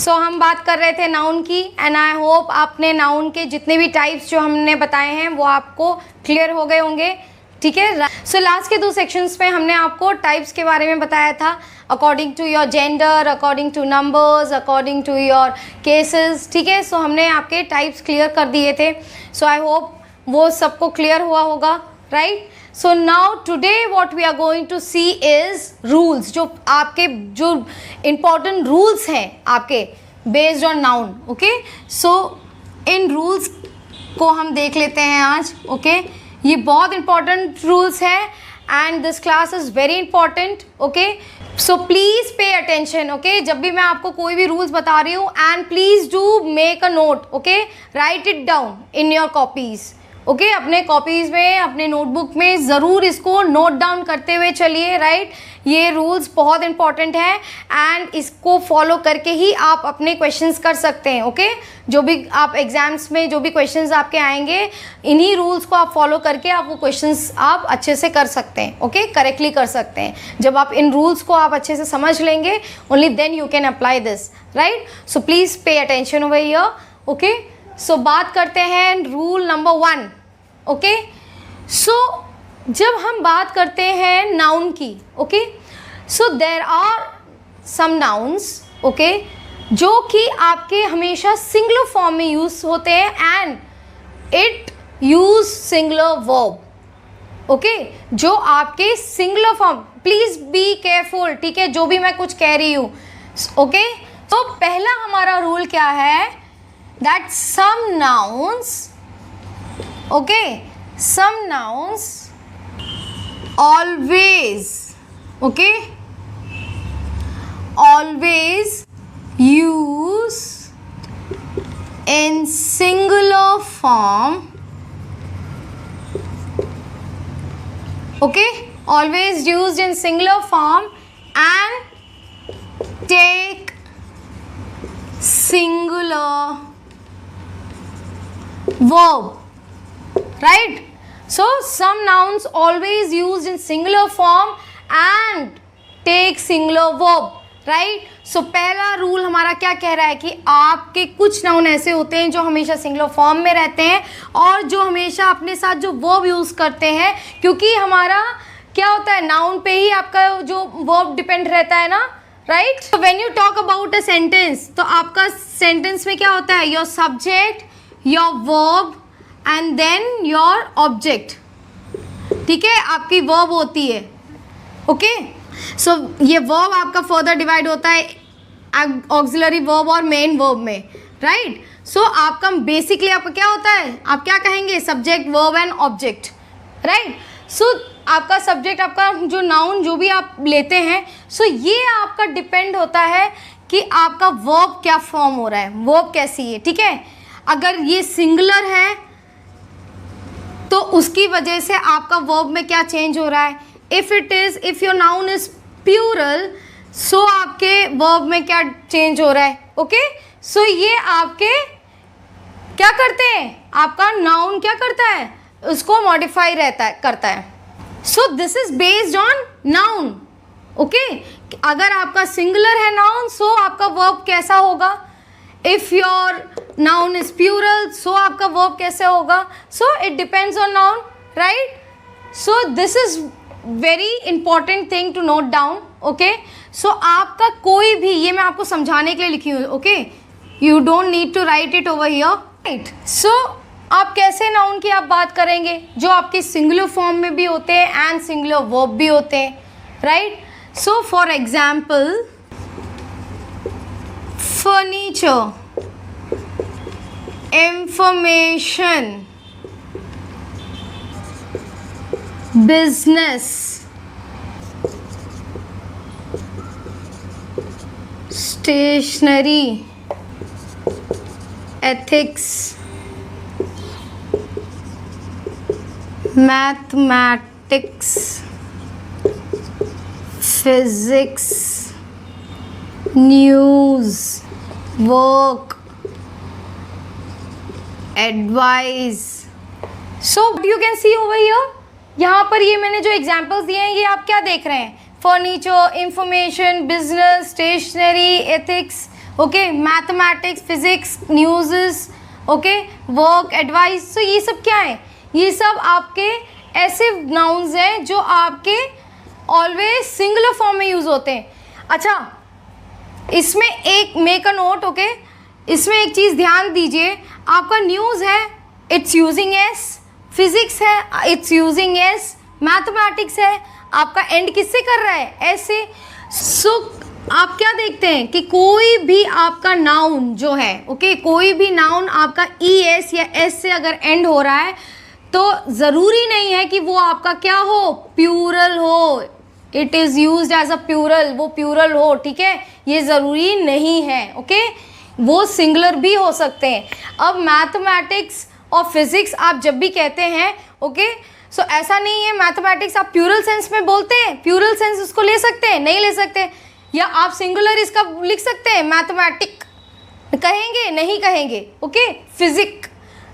सो हम बात कर रहे थे नाउन की, एंड आई होप आपने नाउन के जितने भी टाइप्स जो हमने बताए हैं वो आपको क्लियर हो गए होंगे, ठीक है। सो लास्ट के 2 सेक्शंस में हमने आपको टाइप्स के बारे में बताया था, according to your gender, according to numbers, according to your cases, ठीक है। सो हमने आपके टाइप्स क्लियर कर दिए थे। सो आई होप वो सबको क्लियर हुआ होगा, right. So now today what we are going to see is rules, जो आपके जो इम्पॉर्टेंट रूल्स हैं आपके based on noun, okay. So इन रूल्स को हम देख लेते हैं आज, ओके। ये बहुत इंपॉर्टेंट रूल्स हैं and this class is very important, okay. So please pay attention, okay. जब भी मैं आपको कोई भी रूल्स बता रही हूँ, and please do make a note, okay, right it down in your copies, okay. अपने कॉपीज़ में, अपने नोटबुक में ज़रूर इसको नोट डाउन करते हुए चलिए, राइट। ये रूल्स बहुत इंपॉर्टेंट है एंड इसको फॉलो करके ही आप अपने क्वेश्चंस कर सकते हैं, ओके। जो भी आप एग्जाम्स में जो भी क्वेश्चंस आपके आएंगे, इन्हीं रूल्स को आप फॉलो करके आप वो क्वेश्चंस आप अच्छे से कर सकते हैं, ओके, करेक्टली कर सकते हैं। जब आप इन रूल्स को आप अच्छे से समझ लेंगे, only then you can apply this, right. So please pay attention over here, okay. So बात करते हैं रूल नंबर 1, ओके। सो जब हम बात करते हैं नाउन की, okay, so there are some nouns, okay, जो कि आपके हमेशा सिंगुलर फॉर्म में यूज होते हैं and it use singular verb, okay. जो आपके singular form, please be careful, ठीक है, जो भी मैं कुछ कह रही हूँ, ओके। तो पहला हमारा रूल क्या है, that some nouns, okay, some nouns always, okay, always use in singular form, okay, always used in singular form and take singular verb, right. So some nouns always used in singular form and take singular verb, right. So पहला rule हमारा क्या कह रहा है कि आपके कुछ noun ऐसे होते हैं जो हमेशा सिंगुलर फॉर्म में रहते हैं और जो हमेशा अपने साथ जो वर्ब यूज़ करते हैं, क्योंकि हमारा क्या होता है, नाउन पे ही आपका जो वर्ब डिपेंड रहता है ना, right. So when you talk about a sentence, तो आपका सेंटेंस में क्या होता है, your subject, your verb and then your object, ठीक है, आपकी वर्ब होती है, ओके। सो ये वर्ब आपका फर्दर डिवाइड होता है ऑक्सिलरी वर्ब और मेन वर्ब में, राइट। सो आपका बेसिकली आपका क्या होता है, आप क्या कहेंगे, subject, verb and object, right. So आपका सब्जेक्ट, आपका जो नाउन जो भी आप लेते हैं, सो ये आपका डिपेंड होता है कि आपका वर्ब क्या फॉर्म हो रहा है, वर्ब कैसी है, ठीक है। अगर ये सिंगुलर है तो उसकी वजह से आपका वर्ब में क्या चेंज हो रहा है, if your noun is plural, so आपके वर्ब में क्या चेंज हो रहा है, ओके। सो ये आपके क्या करते हैं, आपका नाउन क्या करता है, उसको मॉडिफाई करता है। So this is based on noun, okay. अगर आपका सिंगुलर है नाउन, सो आपका वर्ब कैसा होगा, if your noun is plural, so आपका वर्ब कैसे होगा, so it depends on noun, right. So this is very important thing to note down, okay. So आपका कोई भी, ये मैं आपको समझाने के लिए लिखी हूँ, okay, you don't need to write it over here, right. So आप कैसे नाउन की आप बात करेंगे, जो आपके सिंगुलर फॉर्म में भी होते हैं एंड सिंगुलर वर्ब भी होते हैं, right. So for example, furniture, information, business, stationery, ethics, mathematics, physics, news, work, advice. So you can see over here, यहाँ पर ये मैंने जो एग्जाम्पल्स दिए हैं, ये आप क्या देख रहे हैं, furniture, information, business, stationery, ethics, okay, mathematics, physics, news, okay, work, advice. So ये सब क्या है? ये सब आपके ऐसे नाउन्स हैं जो आपके ऑलवेज सिंगुलर फॉर्म में यूज होते हैं। अच्छा, इसमें एक मेक अ नोट, ओके, इसमें एक चीज़ ध्यान दीजिए, आपका न्यूज़ है, इट्स यूजिंग एस, फिजिक्स है, इट्स यूजिंग एस, मैथमेटिक्स है, आपका एंड किससे कर रहा है? ऐसे। सो आप क्या देखते हैं कि कोई भी आपका नाउन जो है, ओके, कोई भी नाउन आपका ई एस या एस से अगर एंड हो रहा है तो ज़रूरी नहीं है कि वो आपका क्या हो, प्लूरल हो। It is used as a plural, वो प्लूरल हो, ठीक है, ये ज़रूरी नहीं है, ओके, वो सिंगुलर भी हो सकते हैं। अब मैथमेटिक्स और फिजिक्स आप जब भी कहते हैं, ओके, सो ऐसा नहीं है मैथमेटिक्स आप प्लूरल सेंस में बोलते हैं, प्लूरल सेंस उसको ले सकते हैं, नहीं ले सकते, या आप सिंगुलर इसका लिख सकते हैं, मैथमेटिक कहेंगे, नहीं कहेंगे, ओके, फिजिक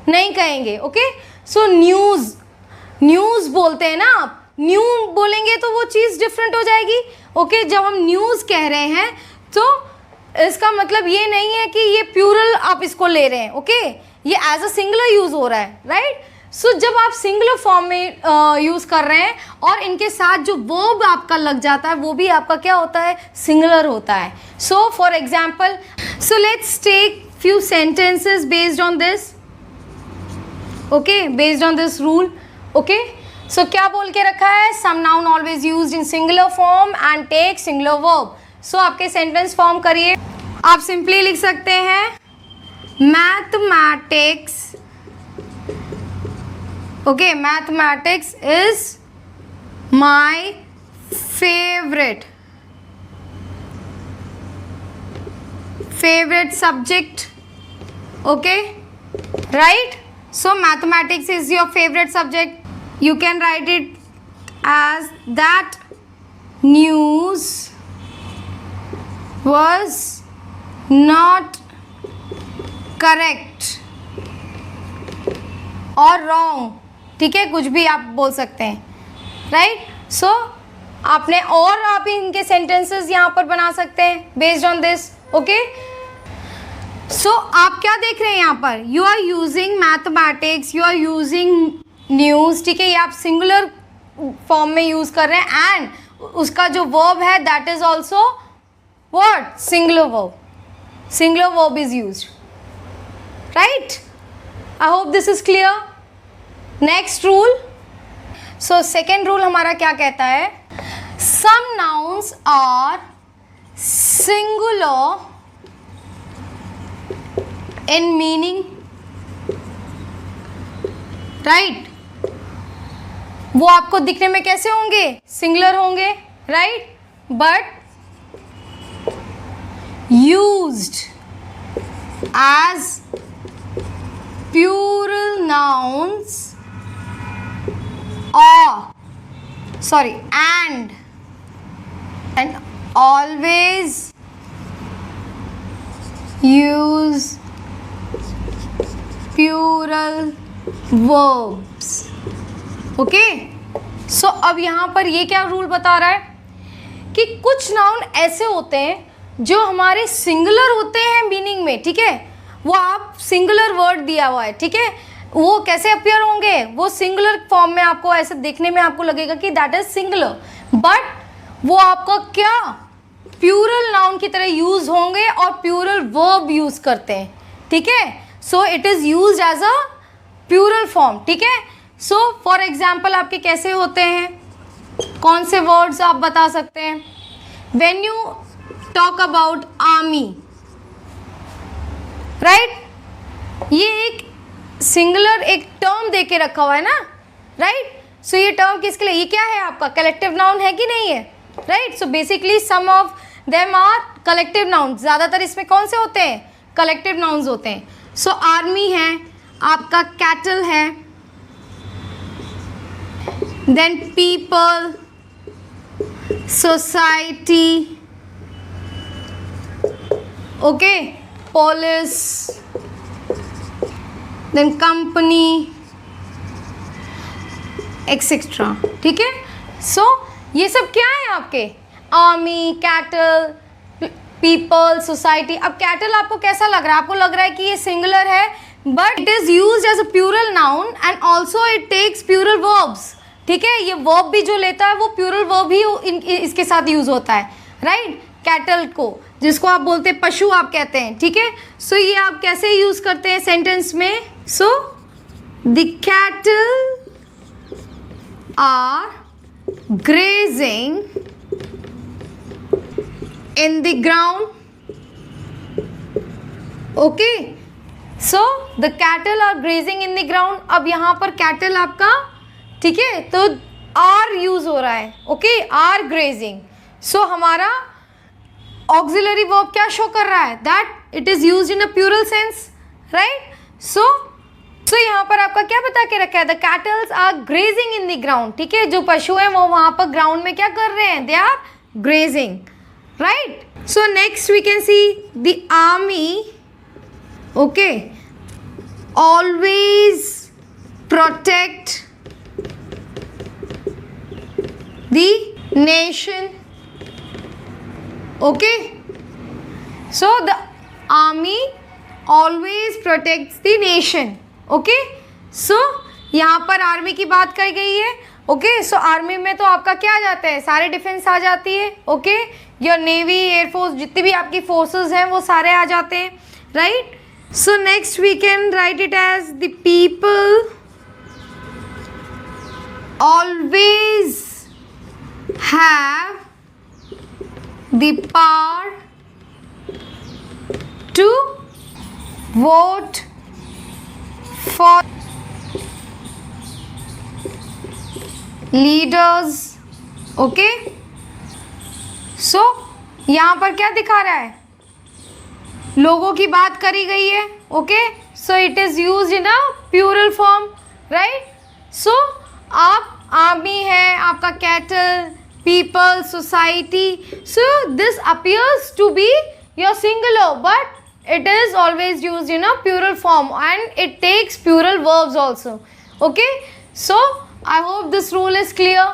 नहीं कहेंगे, ओके। सो न्यूज़ बोलते हैं ना आप, न्यू बोलेंगे तो वो चीज़ डिफरेंट हो जाएगी, ओके। जब हम न्यूज़ कह रहे हैं तो इसका मतलब ये नहीं है कि ये प्लूरल आप इसको ले रहे हैं, ओके, ये एज अ सिंगुलर यूज़ हो रहा है, राइट। सो जब आप सिंगुलर फॉर्म में यूज़ कर रहे हैं और इनके साथ जो वर्ब आपका लग जाता है वो भी आपका क्या होता है, सिंगुलर होता है। So for example, so let's take few sentences based on this, okay, based on this rule, okay. So क्या बोल के रखा है, some noun always used in singular form and take singular verb. So आपके sentence form करिए, आप simply लिख सकते हैं mathematics, okay, mathematics is my favourite subject, okay, right. So mathematics is your favorite subject. You can write it as that news was not correct or wrong, ठीक है, कुछ भी आप बोल सकते हैं, राइट। सो आपने और आप इनके सेंटेंसेस यहाँ पर बना सकते हैं based on this, okay. So आप क्या देख रहे हैं यहाँ पर, you are using mathematics, you are using news, ठीक है, ये आप सिंगुलर फॉर्म में यूज़ कर रहे हैं एंड उसका जो वर्ब है that is also what, singular verb is used, right. I hope this is clear. Next rule, so second rule हमारा क्या कहता है, some nouns are singular in meaning, right, वो आपको दिखने में कैसे होंगे, सिंगुलर होंगे, right, but used as plural nouns or sorry and always use plural verbs, okay. So अब यहाँ पर ये क्या रूल बता रहा है कि कुछ नाउन ऐसे होते हैं जो हमारे सिंगुलर होते हैं मीनिंग में, ठीक है, वो आप सिंगुलर वर्ड दिया हुआ है, ठीक है, वो कैसे अपीयर होंगे, वो सिंगुलर फॉर्म में आपको ऐसे देखने में आपको लगेगा कि दैट इज सिंगुलर, बट वो आपका क्या, प्लूरल नाउन की तरह यूज होंगे और प्लूरल वर्ब यूज करते हैं, ठीक है। So it is used as a plural form, ठीक है। सो फॉर एग्जाम्पल आपके कैसे होते हैं, कौन से वर्ड्स आप बता सकते हैं, when you talk about army, right, ये एक सिंगुलर एक टर्म दे के रखा हुआ है ना, राइट। सो ये टर्म किसके लिए, ये क्या है आपका कलेक्टिव नाउन है कि नहीं है, right. So basically some of them are collective noun, ज़्यादातर इसमें कौन से होते हैं, कलेक्टिव नाउन्स होते हैं। सो आर्मी है, आपका कैटल है, then people, society, okay, police, then company etcetera, ठीक है। सो ये सब क्या है आपके, आर्मी, कैटल, पीपल, सोसाइटी। अब कैटल आपको कैसा लग रहा है? आपको लग रहा है कि ये सिंगुलर है, but it is used as a plural noun and also it takes plural verbs. ठीक है, ये वर्ब भी जो लेता है वो प्लूरल वर्ब ही इसके साथ यूज होता है, राइट। कैटल को, जिसको आप बोलते हैं पशु आप कहते हैं, ठीक है। सो ये आप कैसे यूज करते हैं सेंटेंस में? So the cattle are grazing in the ground. Okay, so the cattle are grazing in the ground. अब यहाँ पर cattle आपका, ठीक है, तो are यूज हो रहा है, okay, are grazing. So हमारा auxiliary verb क्या शो कर रहा है? That it is used in a plural sense, right? So यहाँ पर आपका क्या बता के रखा है? The cattles are grazing in the ground. ठीक है, जो पशु हैं वो वहां पर ग्राउंड में क्या कर रहे हैं? They are grazing, right. So next we can see the army, okay, always protect the nation. Okay, so the army always protects the nation. Okay, so यहाँ पर आर्मी की बात कही गई है। ओके, सो आर्मी में तो आपका क्या आ जाता है? सारे डिफेंस आ जाती है। ओके, योर नेवी, एयरफोर्स, जितनी भी आपकी फोर्सेस हैं वो सारे आ जाते हैं, right. So next we can write it as the people always have the power to vote for leaders. Okay, so यहाँ पर क्या दिखा रहा है? लोगों की बात करी गई है। Okay, so it is used in a plural form, right. So आप आर्मी है, आपका cattle, people, society, so this appears to be your singular, but it is always used in a plural form and it takes plural verbs also. Okay, so I hope this rule is clear.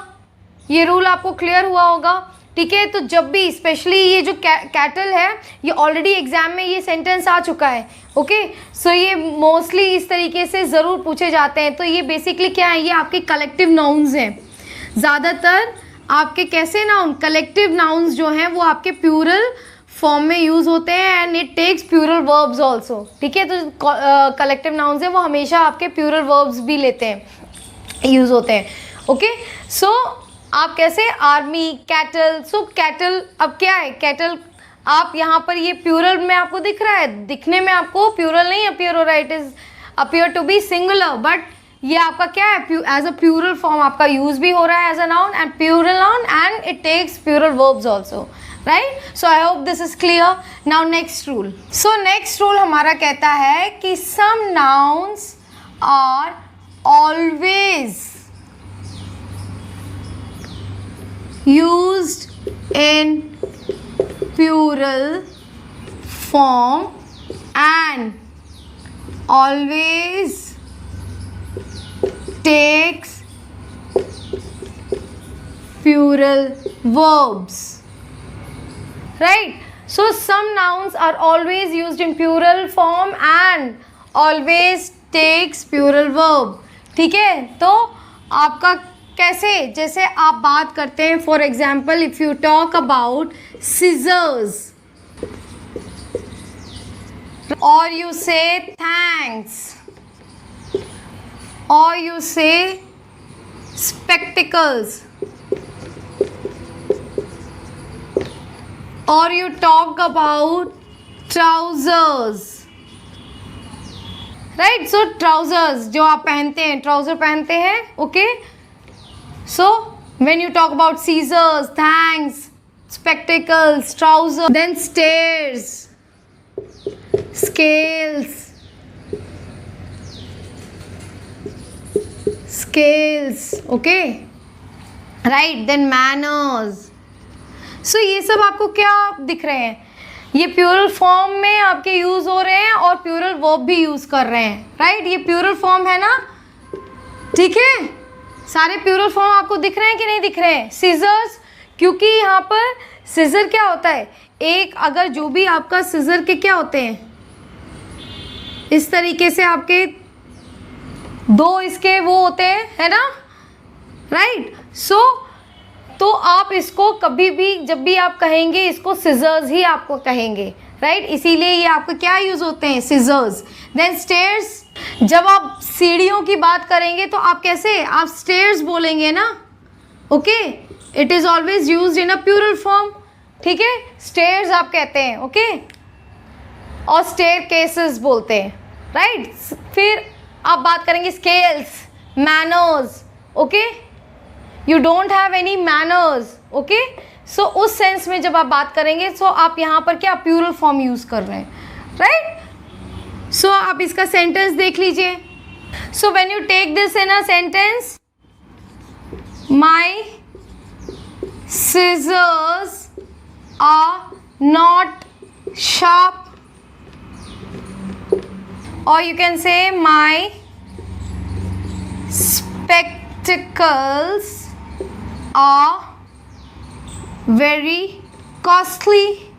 ये rule आपको clear हुआ होगा, ठीक है। तो जब भी specially ये जो कैटल है, ये ऑलरेडी एग्जाम में ये सेंटेंस आ चुका है। ओके, सो ये मोस्टली इस तरीके से ज़रूर पूछे जाते हैं। तो ये बेसिकली क्या है? ये आपके कलेक्टिव नाउन्स हैं। ज़्यादातर आपके कैसे नाउन? कलेक्टिव नाउन्स जो हैं वो आपके प्लूरल फॉर्म में यूज़ होते हैं and it takes plural verbs also. ठीक है, तो कलेक्टिव नाउन्स हैं वो हमेशा आपके प्लूरल वर्ब्स भी लेते हैं, यूज़ होते हैं। ओके, सो आप कैसे? Army, cattle. सो कैटल अब क्या है? कैटल आप यहाँ पर ये प्लूरल में आपको दिख रहा है, दिखने में आपको प्लूरल नहीं अपीयर हो रहा है, it is appear to be singular, but ये आपका क्या है? एज अ प्लूरल फॉर्म आपका यूज़ भी हो रहा है as a noun and plural noun and it takes plural verbs also, right. So I hope this is clear. Now next rule. So next rule हमारा कहता है कि some nouns are always used in plural form and always takes plural verbs, right? So some nouns are always used in plural form and always takes plural verb. ठीक है, तो आपका कैसे? जैसे आप बात करते हैं, for example if you talk about scissors or you say thanks or you say spectacles or you talk about trousers, right? So trousers जो आप पहनते हैं, ट्राउजर पहनते हैं, okay? So when you talk about scissors, thanks, spectacles, trousers, then stairs, scales, okay, right? Then manners. सो ये सब आपको क्या दिख रहे हैं? ये प्लूरल फॉर्म में आपके यूज़ हो रहे हैं और प्लूरल वर्ब भी यूज़ कर रहे हैं, राइट? ये प्लूरल फॉर्म है ना, ठीक है। सारे प्लूरल फॉर्म आपको दिख रहे हैं कि नहीं दिख रहे हैं? सीजर्स, क्योंकि यहाँ पर सीजर क्या होता है? एक अगर जो भी आपका सिजर के क्या होते हैं, इस तरीके से आपके दो इसके वो होते हैं, है ना, राइट। सो तो आप इसको कभी भी जब भी आप कहेंगे इसको सिजर्स ही आपको कहेंगे, राइट। इसीलिए ये आपको क्या यूज होते हैं, सिजर्स। देन स्टेयर्स, जब आप सीढ़ियों की बात करेंगे तो आप कैसे, आप स्टेयर्स बोलेंगे ना, okay. It is always used in a plural form, ठीक है, स्टेयर्स आप कहते हैं, ओके। और स्टेयर केसेस बोलते हैं, राइट। फिर आप बात करेंगे scales, manners, okay. You don't have any manners, okay. So उस सेंस में जब आप बात करेंगे सो आप यहाँ पर क्या प्लूरल फॉर्म यूज कर रहे हैं, राइट। सो आप इसका सेंटेंस देख लीजिए। So when you take this in a sentence, my scissors are not sharp, or you can say my spectacles are very costly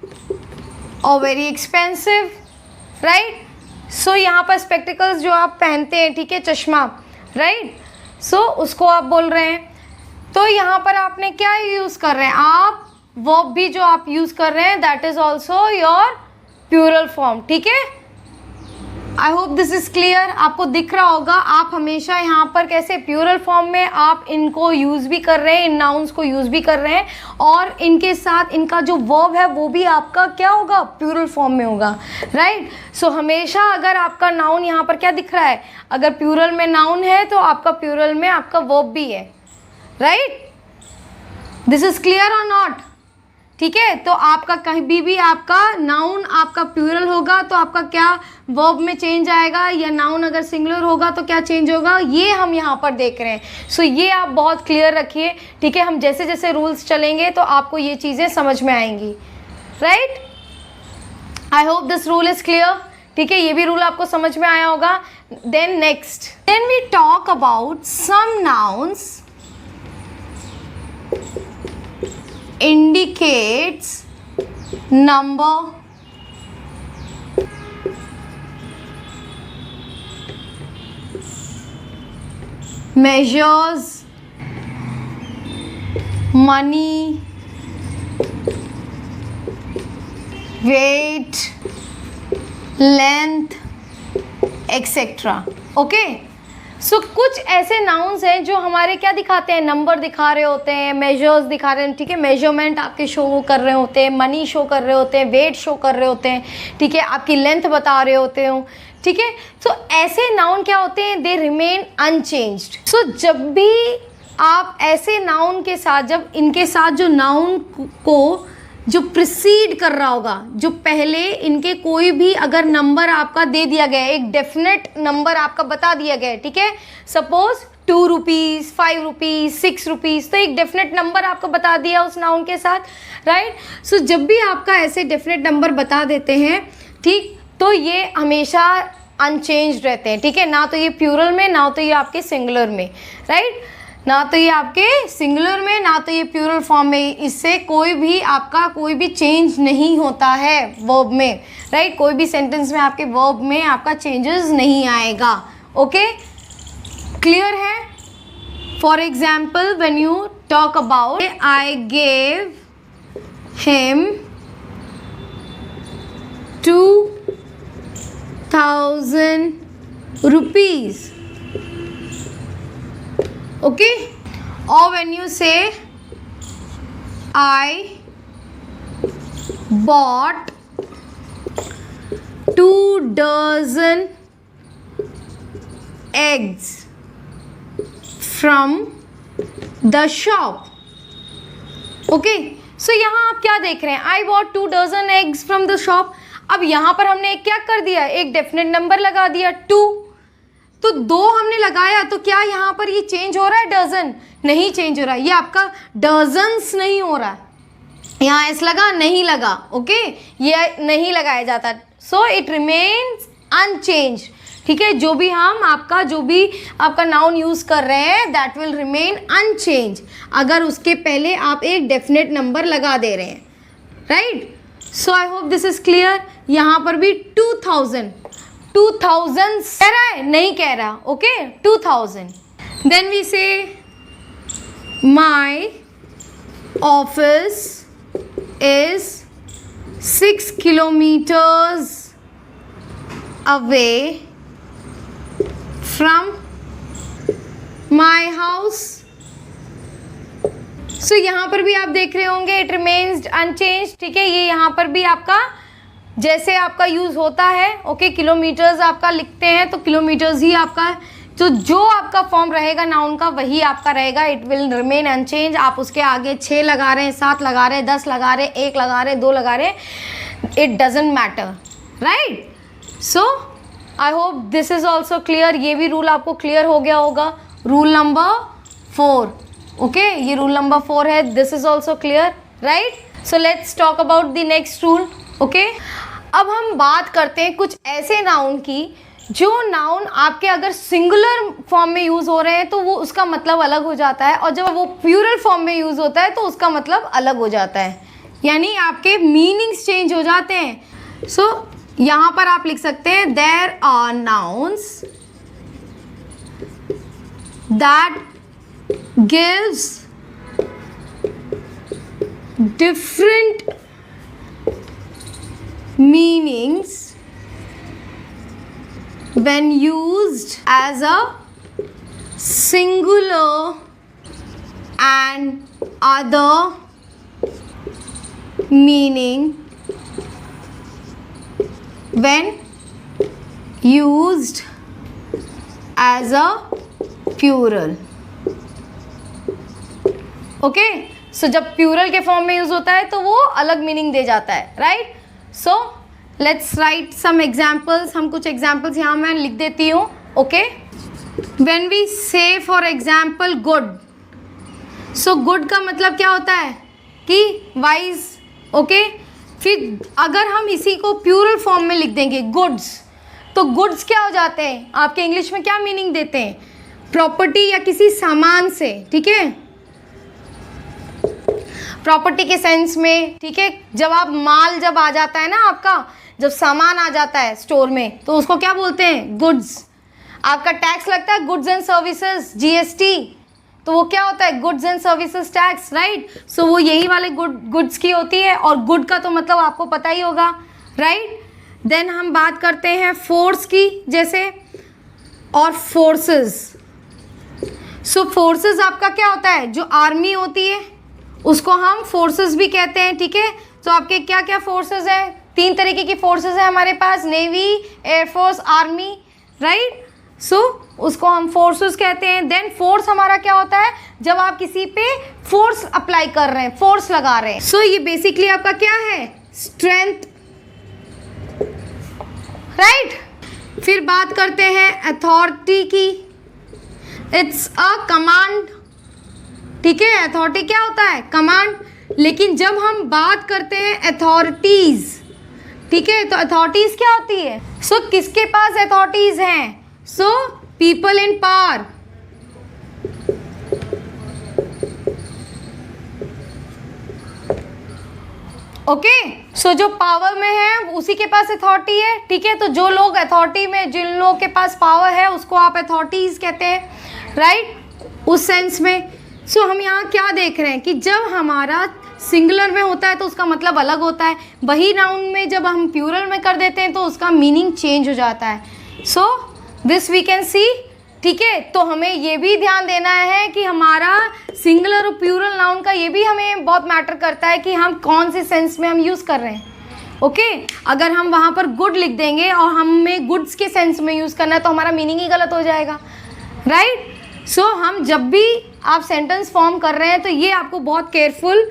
or very expensive, right? So यहाँ पर spectacles जो आप पहनते हैं, ठीक है, चश्मा, right? So उसको आप बोल रहे हैं। तो यहाँ पर आपने क्या यूज़ कर रहे हैं, आप वर्ब भी जो आप यूज़ कर रहे हैं that is also your plural form, ठीक है। I hope this is clear, आपको दिख रहा होगा। आप हमेशा यहाँ पर कैसे प्लूरल फॉर्म में आप इनको यूज़ भी कर रहे हैं, इन नाउन्स को यूज़ भी कर रहे हैं, और इनके साथ इनका जो वर्ब है वो भी आपका क्या होगा, प्लूरल फॉर्म में होगा, राइट। सो हमेशा अगर आपका नाउन यहाँ पर क्या दिख रहा है, अगर प्लूरल में नाउन है तो आपका प्लूरल में आपका वर्ब भी है, राइट। दिस इज क्लियर और नॉट, ठीक है। तो आपका कहीं भी आपका नाउन आपका प्लूरल होगा तो आपका क्या वर्ब में चेंज आएगा, या नाउन अगर सिंगुलर होगा तो क्या चेंज होगा, ये हम यहाँ पर देख रहे हैं। सो ये आप बहुत क्लियर रखिए, ठीक है। हम जैसे जैसे रूल्स चलेंगे तो आपको ये चीज़ें समझ में आएंगी, right. I hope this rule is clear, ठीक है। ये भी रूल आपको समझ में आया होगा। Then next, then we talk about some nouns indicates number, measures, money, weight, length, etc. okay. So कुछ ऐसे नाउन्स हैं जो हमारे क्या दिखाते हैं, नंबर दिखा रहे होते हैं, मेजर्स दिखा रहे हैं, ठीक है, मेजरमेंट आपके शो कर रहे होते हैं, मनी शो कर रहे होते हैं, वेट शो कर रहे होते हैं, ठीक है, आपकी लेंथ बता रहे होते हो, ठीक है। सो ऐसे नाउन क्या होते हैं, दे रिमेन अनचेंज्ड। सो जब भी आप ऐसे नाउन के साथ, जब इनके साथ जो नाउन को जो प्रिसीड कर रहा होगा, जो पहले इनके कोई भी अगर नंबर आपका दे दिया गया है, एक डेफिनेट नंबर आपका बता दिया गया है, ठीक है, सपोज 2 रुपीज़, 5 रुपीज़, 6 रुपीज़, तो एक डेफिनेट नंबर आपको बता दिया उस नाउन के साथ, राइट। सो जब भी आपका ऐसे डेफिनेट नंबर बता देते हैं, ठीक, तो ये हमेशा अनचेंज्ड रहते हैं, ठीक है, ना तो ये प्लूरल में, ना तो ये आपके सिंगुलर में, राइट, ना तो ये आपके सिंगुलर में, ना तो ये प्लूरल फॉर्म में। इससे कोई भी आपका कोई भी चेंज नहीं होता है वर्ब में, राइट। कोई भी सेंटेंस में आपके वर्ब में आपका चेंजेस नहीं आएगा, ओके, क्लियर है। For example when you talk about I gave him 2000 rupees, okay. Or when you say I bought 2 dozen eggs from the shop, okay. So यहाँ आप क्या देख रहे हैं, I bought 2 dozen eggs from the shop। अब यहाँ पर हमने एक क्या कर दिया, एक डेफिनेट नंबर लगा दिया 2, तो 2 हमने लगाया, तो क्या यहाँ पर ये चेंज हो रहा है, डजन नहीं चेंज हो रहा है, ये आपका डजन्स नहीं हो रहा है, यहाँ एस लगा नहीं लगा, ओके, ये नहीं लगाया जाता, सो इट रिमेन्स अनचेंज, ठीक है। जो भी हम आपका जो भी आपका नाउन यूज़ कर रहे हैं दैट विल रिमेन अनचेंज अगर उसके पहले आप एक डेफिनेट नंबर लगा दे रहे हैं, right. So I hope this is clear. यहाँ पर भी 2000 कह रहा है, नहीं कह रहा, ओके 2000। देन वी से my office is 6 kilometers away from my house। सो यहाँ पर भी आप देख रहे होंगे इट रिमेन्स अनचेंज, ठीक है। ये यहाँ पर भी आपका जैसे आपका यूज़ होता है, ओके किलोमीटर्स आपका लिखते हैं तो किलोमीटर्स ही आपका, तो जो आपका फॉर्म रहेगा नाउन का वही आपका रहेगा, इट विल रिमेन अनचेंज। आप उसके आगे 6 लगा रहे हैं, 7 लगा रहे हैं, 10 लगा रहे हैं, 1 लगा रहे हैं, 2 लगा रहे हैं, it doesn't matter, right. So I hope this is also clear. ये भी रूल आपको क्लियर हो गया होगा, रूल नंबर 4, ओके ये रूल नंबर 4 है। This is also clear, right. So let's talk about the next rule, okay. अब हम बात करते हैं कुछ ऐसे नाउन की जो नाउन आपके अगर सिंगुलर फॉर्म में यूज़ हो रहे हैं तो वो उसका मतलब अलग हो जाता है, और जब वो प्लूरल फॉर्म में यूज़ होता है तो उसका मतलब अलग हो जाता है, यानी आपके मीनिंग्स चेंज हो जाते हैं। सो यहाँ पर आप लिख सकते हैं there are nouns that gives different meanings when used as a singular and other meaning when used as a plural। Okay so जब प्लूरल के फॉर्म में यूज होता है तो वो अलग मीनिंग दे जाता है, right. So let's write some examples. हम कुछ एग्जाम्पल्स यहाँ मैं लिख देती हूँ, okay. When we say for example good, so good का मतलब क्या होता है कि वाइज, ओके। फिर अगर हम इसी को प्लूरल फॉर्म में लिख देंगे गुड्स, तो गुड्स क्या हो जाते हैं आपके इंग्लिश में, क्या मीनिंग देते हैं, प्रॉपर्टी या किसी सामान से, ठीक है, प्रॉपर्टी के सेंस में, ठीक है। जब आप माल जब आ जाता है ना आपका, जब सामान आ जाता है स्टोर में तो उसको क्या बोलते हैं, गुड्स। आपका टैक्स लगता है गुड्स एंड सर्विसेज, जीएसटी, तो वो क्या होता है, goods and services tax, right. So वो यही वाले गुड्स की होती है, और गुड का तो मतलब आपको पता ही होगा, राइट। देन हम बात करते हैं फोर्स की, जैसे, और फोर्सेस। सो फोर्सेस आपका क्या होता है, जो आर्मी होती है उसको हम फोर्सेस भी कहते हैं, ठीक है। तो आपके क्या क्या फोर्सेस हैं, 3 तरीके की फोर्सेस हैं हमारे पास, नेवी, एयरफोर्स, आर्मी, राइट। सो उसको हम फोर्सेस कहते हैं। देन फोर्स हमारा क्या होता है, जब आप किसी पे फोर्स अप्लाई कर रहे हैं, फोर्स लगा रहे हैं। सो ये बेसिकली आपका क्या है, स्ट्रेंथ, राइट। फिर बात करते हैं अथॉरिटी की, इट्स अ कमांड, ठीक है। अथॉरिटी क्या होता है, कमांड। लेकिन जब हम बात करते हैं अथॉरिटीज, ठीक है, तो अथॉरिटीज क्या होती है, सो किसके पास अथॉरिटीज हैं, so people in power, okay. So जो पावर में है उसी के पास अथॉरिटी है, ठीक है। तो जो लोग अथॉरिटी में, जिन लोगों के पास पावर है उसको आप अथॉरिटीज कहते हैं, राइट, उस सेंस में। सो हम यहाँ क्या देख रहे हैं कि जब हमारा सिंगुलर में होता है तो उसका मतलब अलग होता है, वही नाउन में जब हम प्लूरल में कर देते हैं तो उसका मीनिंग चेंज हो जाता है। So this we can see, ठीक है। तो हमें ये भी ध्यान देना है कि हमारा सिंगुलर और प्लूरल नाउन का ये भी हमें बहुत मैटर करता है कि हम कौन से सेंस में हम यूज़ कर रहे हैं, ओके। अगर हम वहाँ पर गुड लिख देंगे और हमें गुड्स के सेंस में यूज़ करना है तो हमारा मीनिंग ही गलत हो जाएगा, राइट। सो हम जब भी आप सेंटेंस फॉर्म कर रहे हैं तो ये आपको बहुत केयरफुल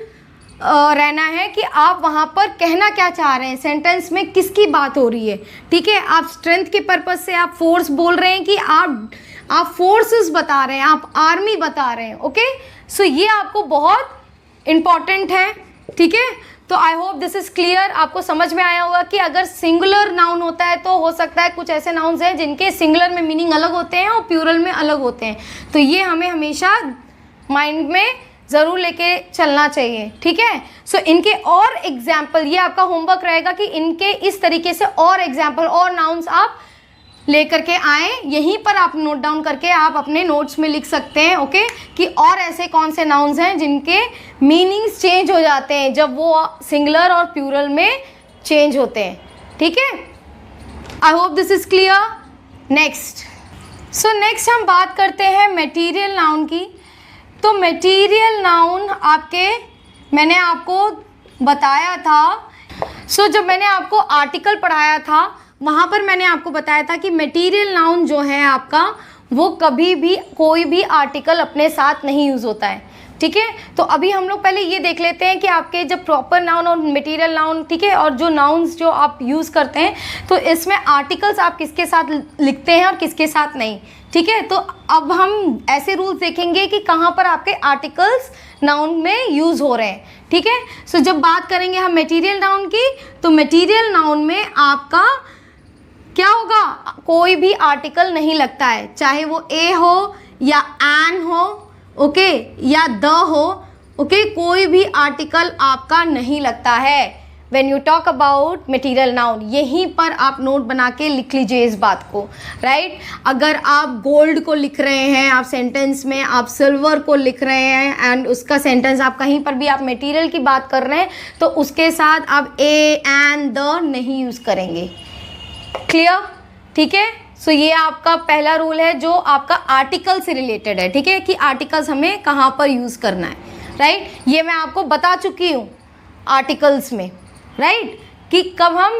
रहना है कि आप वहाँ पर कहना क्या चाह रहे हैं, सेंटेंस में किसकी बात हो रही है, ठीक है। आप स्ट्रेंथ के पर्पज से आप फोर्स बोल रहे हैं कि आप फोर्सेस बता रहे हैं, आप आर्मी बता रहे हैं, ओके। सो ये आपको बहुत इम्पॉर्टेंट है, ठीक है। तो आई होप दिस इज़ क्लियर, आपको समझ में आया होगा कि अगर सिंगुलर नाउन होता है तो हो सकता है कुछ ऐसे नाउन्स हैं जिनके सिंगुलर में मीनिंग अलग होते हैं और प्लूरल में अलग होते हैं, तो ये हमें हमेशा माइंड में ज़रूर लेके चलना चाहिए, ठीक है। सो इनके और एग्जाम्पल, ये आपका होमवर्क रहेगा कि इनके इस तरीके से और एग्जाम्पल और नाउन्स आप लेकर के आए, यहीं पर आप नोट डाउन करके आप अपने नोट्स में लिख सकते हैं, ओके, कि और ऐसे कौन से नाउन्स हैं जिनके मीनिंग्स चेंज हो जाते हैं जब वो सिंगुलर और प्लूरल में चेंज होते हैं, ठीक है। I hope this is clear. Next, so next हम बात करते हैं मटेरियल नाउन की। तो मटेरियल नाउन मैंने आपको बताया था, सो जब मैंने आपको आर्टिकल पढ़ाया था वहाँ पर मैंने आपको बताया था कि मटेरियल नाउन जो है आपका, वो कभी भी कोई भी आर्टिकल अपने साथ नहीं यूज़ होता है, ठीक है। तो अभी हम लोग पहले ये देख लेते हैं कि आपके जब प्रॉपर नाउन और मटेरियल नाउन, ठीक है, और जो नाउन्स जो आप यूज़ करते हैं तो इसमें आर्टिकल्स आप किसके साथ लिखते हैं और किसके साथ नहीं, ठीक है। तो अब हम ऐसे रूल्स देखेंगे कि कहाँ पर आपके आर्टिकल्स नाउन में यूज़ हो रहे हैं, ठीक है। सो जब बात करेंगे हम मटेरियल नाउन की, तो मटेरियल नाउन में आपका क्या होगा, कोई भी आर्टिकल नहीं लगता है, चाहे वो ए हो या एन हो, ओके, या द हो, ओके, कोई भी आर्टिकल आपका नहीं लगता है when you talk about material noun. यहीं पर आप नोट बना के लिख लीजिए इस बात को, राइट। अगर आप गोल्ड को लिख रहे हैं, आप सेंटेंस में आप सिल्वर को लिख रहे हैं एंड उसका सेंटेंस आप कहीं पर भी आप मटेरियल की बात कर रहे हैं तो उसके साथ आप ए एंड द नहीं यूज़ करेंगे, क्लियर, ठीक है। सो ये आपका पहला रूल है जो आपका आर्टिकल से रिलेटेड है, ठीक है, कि आर्टिकल्स हमें कहाँ पर यूज़ करना है, राइट। ये मैं आपको बता चुकी हूँ आर्टिकल्स में, राइट, कि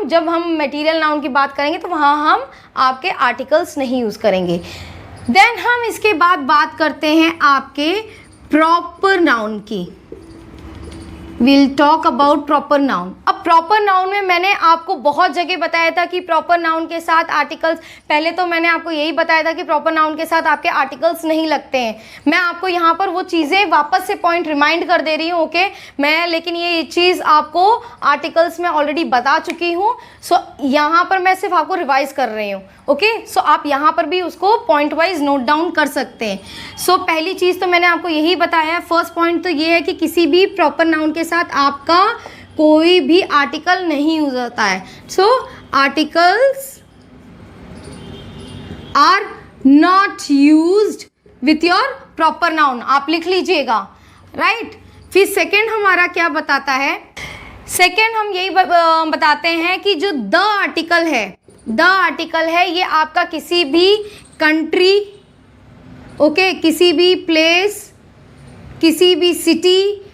जब हम मटेरियल नाउन की बात करेंगे तो वहाँ हम आपके आर्टिकल्स नहीं यूज़ करेंगे। देन हम इसके बाद बात करते हैं आपके प्रॉपर नाउन की। We'll talk about proper noun. अब प्रॉपर नाउन में मैंने आपको बहुत जगह बताया था कि प्रॉपर नाउन के साथ आर्टिकल्स, पहले तो मैंने आपको यही बताया था कि प्रॉपर नाउन के साथ आपके आर्टिकल्स नहीं लगते हैं। मैं आपको यहाँ पर वो चीज़ें वापस से पॉइंट रिमाइंड कर दे रही हूँ, ओके। मैं लेकिन ये चीज़ आपको आर्टिकल्स में ऑलरेडी बता चुकी हूँ, सो यहाँ पर मैं सिर्फ आपको रिवाइज कर रही हूँ, ओके। सो आप यहाँ पर भी उसको पॉइंट वाइज नोट डाउन कर सकते हैं। सो पहली चीज़ तो मैंने आपको यही बताया है, फर्स्ट पॉइंट तो ये है कि किसी भी प्रॉपर नाउन के साथ आपका कोई भी आर्टिकल नहीं यूज होता है। So articles are not used with your proper noun, आप लिख लीजिएगा, राइट। फिर सेकेंड हमारा क्या बताता है, सेकेंड हम यही बताते हैं कि जो द आर्टिकल है ये आपका किसी भी कंट्री, ओके, किसी भी प्लेस, किसी भी सिटी,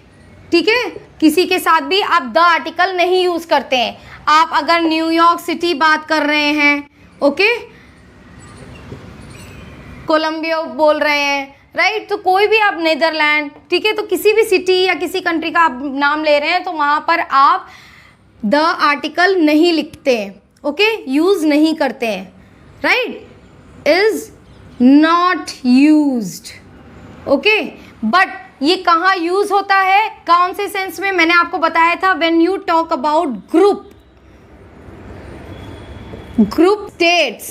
ठीक है, किसी के साथ भी आप द आर्टिकल नहीं यूज करते हैं। आप अगर न्यूयॉर्क सिटी बात कर रहे हैं, ओके, कोलंबिया बोल रहे हैं, राइट, तो कोई भी आप नीदरलैंड, ठीक है, तो किसी भी सिटी या किसी कंट्री का आप नाम ले रहे हैं तो वहाँ पर आप द आर्टिकल नहीं लिखते हैं, ओके, यूज नहीं करते हैं, right, is not used, okay. But ये कहाँ यूज होता है, कौन से सेंस में, मैंने आपको बताया था when you talk about group states,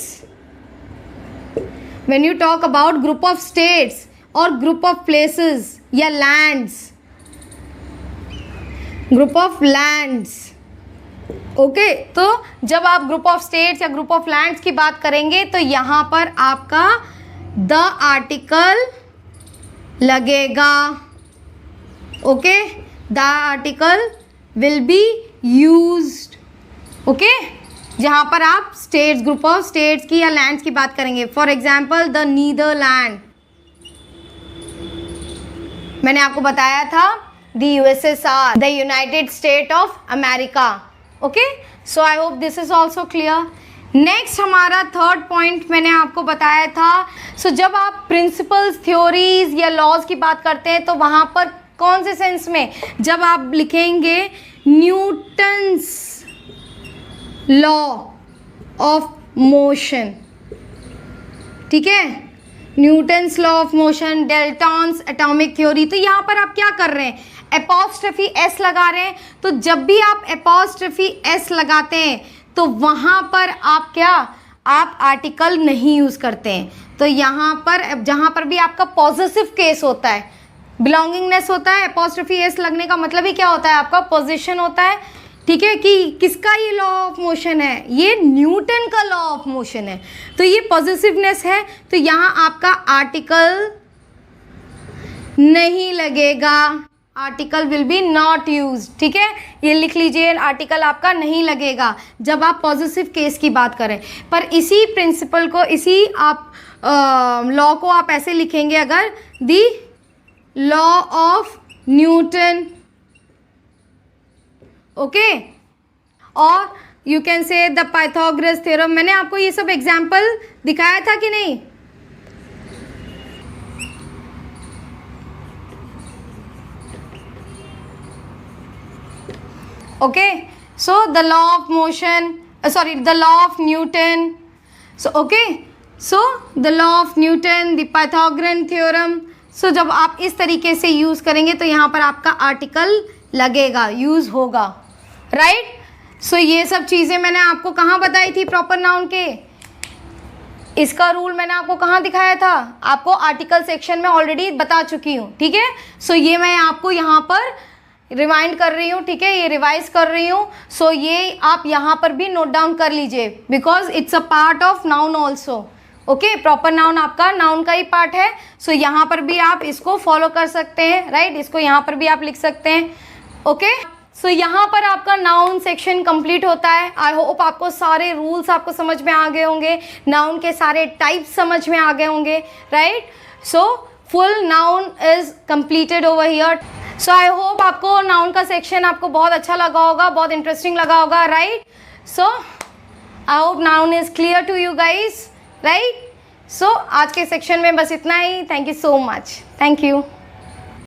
when you talk about group of states और ग्रुप ऑफ प्लेसेस या lands, group of lands, okay. तो जब आप ग्रुप ऑफ स्टेट्स या ग्रुप ऑफ लैंड्स की बात करेंगे तो यहाँ पर आपका द आर्टिकल लगेगा, okay, the article will be used, okay, जहाँ पर आप स्टेट्स, ग्रुप ऑफ स्टेट्स की या लैंड्स की बात करेंगे। फॉर एग्जाम्पल द नीदरलैंड, मैंने आपको बताया था the USSR, the United state of America, okay. So I hope this is also clear. Next हमारा थर्ड पॉइंट मैंने आपको बताया था, सो जब आप प्रिंसिपल्स, थ्योरीज या लॉज की बात करते हैं तो वहाँ पर कौन से सेंस में, जब आप लिखेंगे न्यूटन्स लॉ ऑफ मोशन, ठीक है, Newton's law of motion, Dalton's atomic theory, तो यहाँ पर आप क्या कर रहे हैं, एपॉस्ट्रफी एस लगा रहे हैं। तो जब भी आप एपॉस्ट्रफी एस लगाते हैं तो वहाँ पर आप क्या, आप आर्टिकल नहीं यूज़ करते हैं। तो यहाँ पर जहाँ पर भी आपका पॉजिटिव केस होता है, बिलोंगिंगनेस होता है, एपोस्ट्रोफी एस लगने का मतलब ही क्या होता है आपका पोजीशन होता है, ठीक है, कि किसका ये लॉ ऑफ मोशन है, ये न्यूटन का लॉ ऑफ मोशन है, तो ये पॉजिटिवनेस है, तो यहाँ आपका आर्टिकल नहीं लगेगा, article will be not use, ठीक है, ये लिख लीजिए, आर्टिकल आपका नहीं लगेगा जब आप पॉजिटिव केस की बात करें। पर इसी प्रिंसिपल को, इसी आप लॉ को आप ऐसे लिखेंगे अगर the law of Newton, okay, और you can say the Pythagoras theorem. मैंने आपको ये सब एग्जाम्पल दिखाया था कि नहीं? okay, so the law of motion, the law of Newton, so okay, so the law of Newton, the Pythagorean theorem, so जब आप इस तरीके से यूज़ करेंगे तो यहाँ पर आपका आर्टिकल लगेगा, यूज़ होगा, राइट। सो ये सब चीज़ें मैंने आपको कहाँ बताई थी प्रॉपर नाउन के, इसका रूल मैंने आपको कहाँ दिखाया था, आपको आर्टिकल सेक्शन में ऑलरेडी बता चुकी हूँ, ठीक है। सो ये मैं आपको यहाँ पर रिमाइंड कर रही हूँ, ठीक है, ये रिवाइज कर रही हूँ। सो ये आप यहाँ पर भी नोट डाउन कर लीजिए, because it's a part of noun also, okay, proper noun आपका नाउन का ही पार्ट है। सो यहाँ पर भी आप इसको फॉलो कर सकते हैं, राइट, इसको यहाँ पर भी आप लिख सकते हैं, ओके। सो यहाँ पर आपका नाउन सेक्शन कंप्लीट होता है। आई होप आपको सारे रूल्स आपको समझ में आ गए होंगे, नाउन के सारे टाइप्स समझ में आ गए होंगे, right. So full noun is completed over here. So I hope आपको नाउन का सेक्शन आपको बहुत अच्छा लगा होगा, बहुत इंटरेस्टिंग लगा होगा, right. So I hope noun is clear to you guys, right. So आज के सेक्शन में बस इतना ही। Thank you so much, thank you.